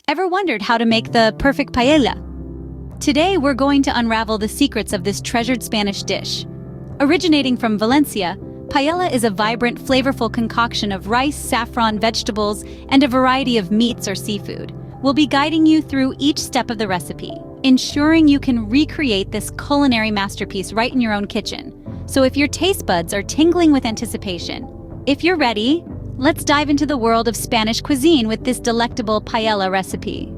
Ever wondered how to make the perfect paella? Today we're going to unravel the secrets of this treasured Spanish dish. Originating from Valencia, paella is a vibrant, flavorful concoction of rice, saffron, vegetables, and a variety of meats or seafood. We'll be guiding you through each step of the recipe, ensuring you can recreate this culinary masterpiece right in your own kitchen. So if your taste buds are tingling with anticipation, if you're ready, let's dive into the world of Spanish cuisine with this delectable paella recipe.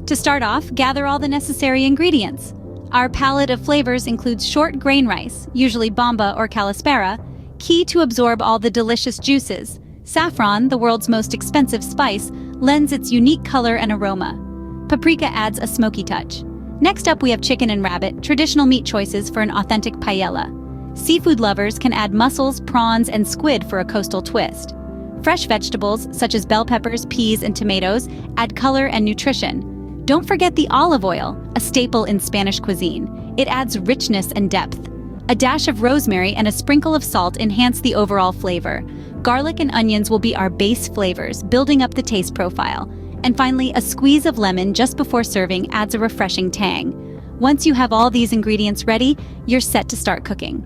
To start off, gather all the necessary ingredients. Our palette of flavors includes short grain rice, usually bamba or calaspera, key to absorb all the delicious juices. Saffron, the world's most expensive spice, lends its unique color and aroma. Paprika adds a smoky touch. Next up, we have chicken and rabbit, traditional meat choices for an authentic paella. Seafood lovers can add mussels, prawns, and squid for a coastal twist. Fresh vegetables, such as bell peppers, peas, and tomatoes, add color and nutrition. Don't forget the olive oil, a staple in Spanish cuisine. It adds richness and depth. A dash of rosemary and a sprinkle of salt enhance the overall flavor. Garlic and onions will be our base flavors, building up the taste profile. And finally, a squeeze of lemon just before serving adds a refreshing tang. Once you have all these ingredients ready, you're set to start cooking.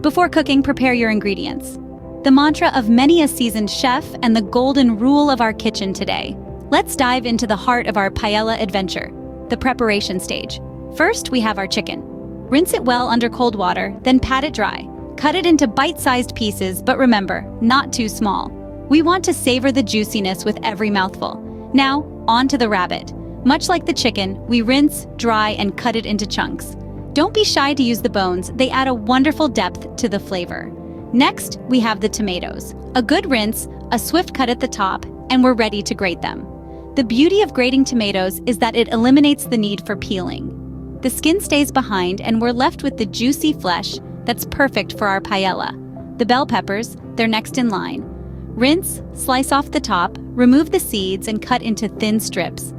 Before cooking, prepare your ingredients. The mantra of many a seasoned chef and the golden rule of our kitchen today. Let's dive into the heart of our paella adventure, the preparation stage. First, we have our chicken. Rinse it well under cold water, then pat it dry. Cut it into bite-sized pieces, but remember, not too small. We want to savor the juiciness with every mouthful. Now, on to the rabbit. Much like the chicken, we rinse, dry, and cut it into chunks. Don't be shy to use the bones, they add a wonderful depth to the flavor. Next, we have the tomatoes. A good rinse, a swift cut at the top, and we're ready to grate them. The beauty of grating tomatoes is that it eliminates the need for peeling. The skin stays behind and we're left with the juicy flesh that's perfect for our paella. The bell peppers, they're next in line. Rinse, slice off the top, remove the seeds, and cut into thin strips.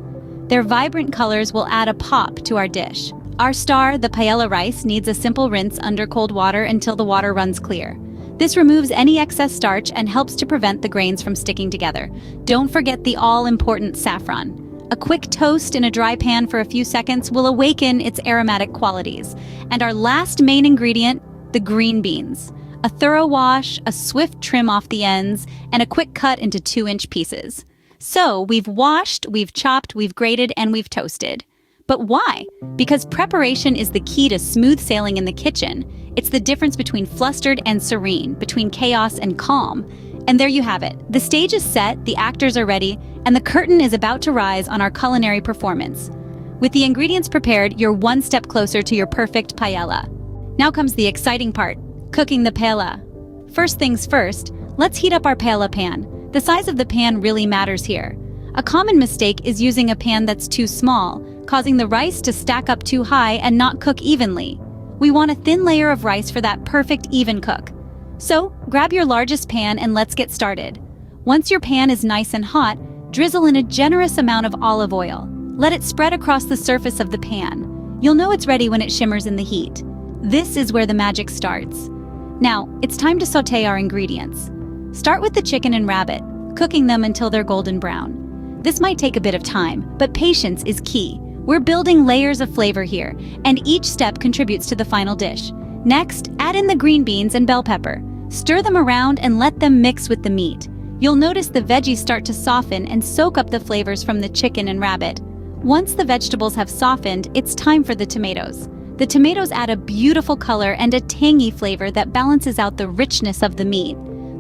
Their vibrant colors will add a pop to our dish. Our star, the paella rice, needs a simple rinse under cold water until the water runs clear. This removes any excess starch and helps to prevent the grains from sticking together. Don't forget the all-important saffron. A quick toast in a dry pan for a few seconds will awaken its aromatic qualities. And our last main ingredient, the green beans. A thorough wash, a swift trim off the ends, and a quick cut into 2-inch pieces. So we've washed, we've chopped, we've grated, and we've toasted. But why? Because preparation is the key to smooth sailing in the kitchen. It's the difference between flustered and serene, between chaos and calm. And there you have it. The stage is set, the actors are ready, and the curtain is about to rise on our culinary performance. With the ingredients prepared, you're one step closer to your perfect paella. Now comes the exciting part, cooking the paella. First things first, let's heat up our paella pan. The size of the pan really matters here. A common mistake is using a pan that's too small, causing the rice to stack up too high and not cook evenly. We want a thin layer of rice for that perfect even cook. So, grab your largest pan and let's get started. Once your pan is nice and hot, drizzle in a generous amount of olive oil. Let it spread across the surface of the pan. You'll know it's ready when it shimmers in the heat. This is where the magic starts. Now, it's time to sauté our ingredients. Start with the chicken and rabbit, cooking them until they're golden brown. This might take a bit of time, but patience is key. We're building layers of flavor here, and each step contributes to the final dish. Next, add in the green beans and bell pepper. Stir them around and let them mix with the meat. You'll notice the veggies start to soften and soak up the flavors from the chicken and rabbit. Once the vegetables have softened, it's time for the tomatoes. The tomatoes add a beautiful color and a tangy flavor that balances out the richness of the meat.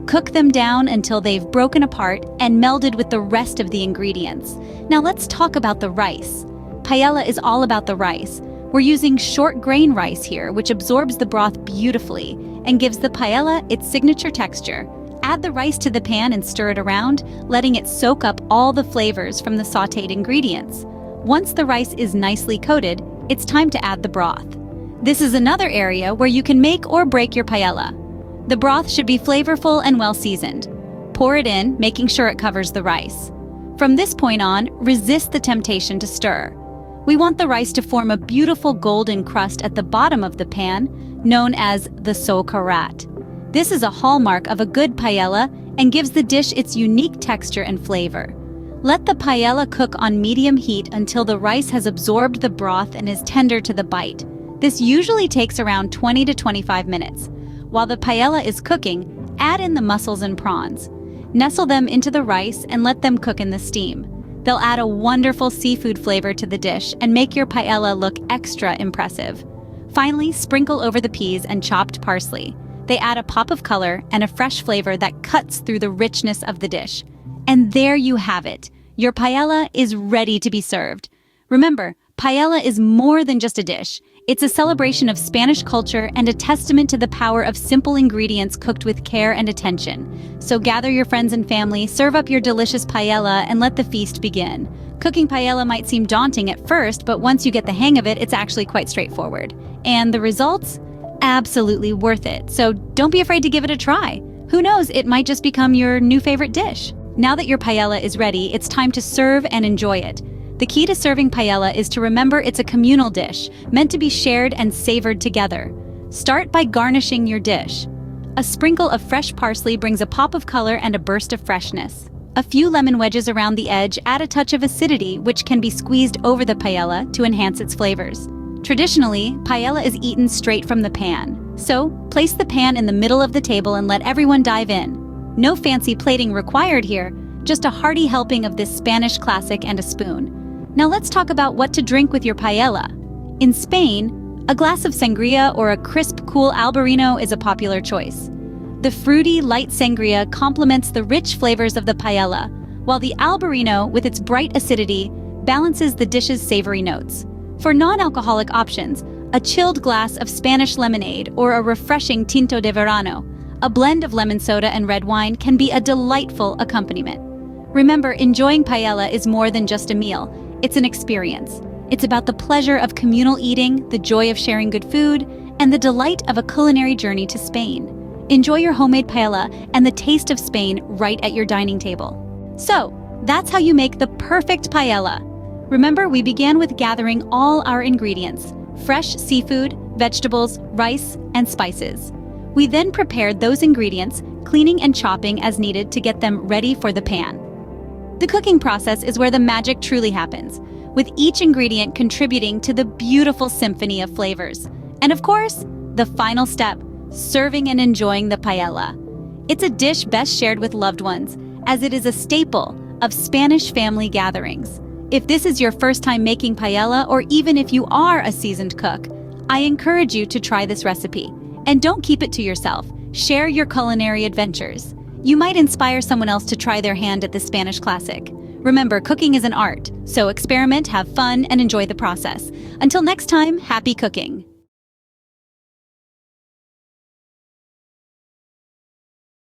Cook them down until they've broken apart and melded with the rest of the ingredients. Now let's talk about the rice. Paella is all about the rice. We're using short grain rice here, which absorbs the broth beautifully and gives the paella its signature texture. Add the rice to the pan and stir it around, letting it soak up all the flavors from the sautéed ingredients. Once the rice is nicely coated, it's time to add the broth. This is another area where you can make or break your paella. The broth should be flavorful and well-seasoned. Pour it in, making sure it covers the rice. From this point on, resist the temptation to stir. We want the rice to form a beautiful golden crust at the bottom of the pan, known as the socarrat. This is a hallmark of a good paella and gives the dish its unique texture and flavor. Let the paella cook on medium heat until the rice has absorbed the broth and is tender to the bite. This usually takes around 20 to 25 minutes. While the paella is cooking, add in the mussels and prawns. Nestle them into the rice and let them cook in the steam. They'll add a wonderful seafood flavor to the dish and make your paella look extra impressive. Finally, sprinkle over the peas and chopped parsley. They add a pop of color and a fresh flavor that cuts through the richness of the dish. And there you have it. Your paella is ready to be served. Remember, paella is more than just a dish. It's a celebration of Spanish culture and a testament to the power of simple ingredients cooked with care and attention. So gather your friends and family, serve up your delicious paella, and let the feast begin. Cooking paella might seem daunting at first, but once you get the hang of it, it's actually quite straightforward. And the results? Absolutely worth it. So don't be afraid to give it a try. Who knows, it might just become your new favorite dish. Now that your paella is ready, it's time to serve and enjoy it. The key to serving paella is to remember it's a communal dish, meant to be shared and savored together. Start by garnishing your dish. A sprinkle of fresh parsley brings a pop of color and a burst of freshness. A few lemon wedges around the edge add a touch of acidity, which can be squeezed over the paella to enhance its flavors. Traditionally, paella is eaten straight from the pan. So, place the pan in the middle of the table and let everyone dive in. No fancy plating required here, just a hearty helping of this Spanish classic and a spoon. Now let's talk about what to drink with your paella. In Spain, a glass of sangria or a crisp, cool albarino is a popular choice. The fruity, light sangria complements the rich flavors of the paella, while the albarino, with its bright acidity, balances the dish's savory notes. For non-alcoholic options, a chilled glass of Spanish lemonade or a refreshing tinto de verano, a blend of lemon soda and red wine, can be a delightful accompaniment. Remember, enjoying paella is more than just a meal. It's an experience. It's about the pleasure of communal eating, the joy of sharing good food, and the delight of a culinary journey to Spain. Enjoy your homemade paella and the taste of Spain right at your dining table. So, that's how you make the perfect paella. Remember, we began with gathering all our ingredients: fresh seafood, vegetables, rice, and spices. We then prepared those ingredients, cleaning and chopping as needed to get them ready for the pan. The cooking process is where the magic truly happens, with each ingredient contributing to the beautiful symphony of flavors. And of course, the final step, serving and enjoying the paella. It's a dish best shared with loved ones, as it is a staple of Spanish family gatherings. If this is your first time making paella, or even if you are a seasoned cook, I encourage you to try this recipe. And don't keep it to yourself. Share your culinary adventures. You might inspire someone else to try their hand at this Spanish classic. Remember, cooking is an art, so experiment, have fun, and enjoy the process. Until next time, happy cooking!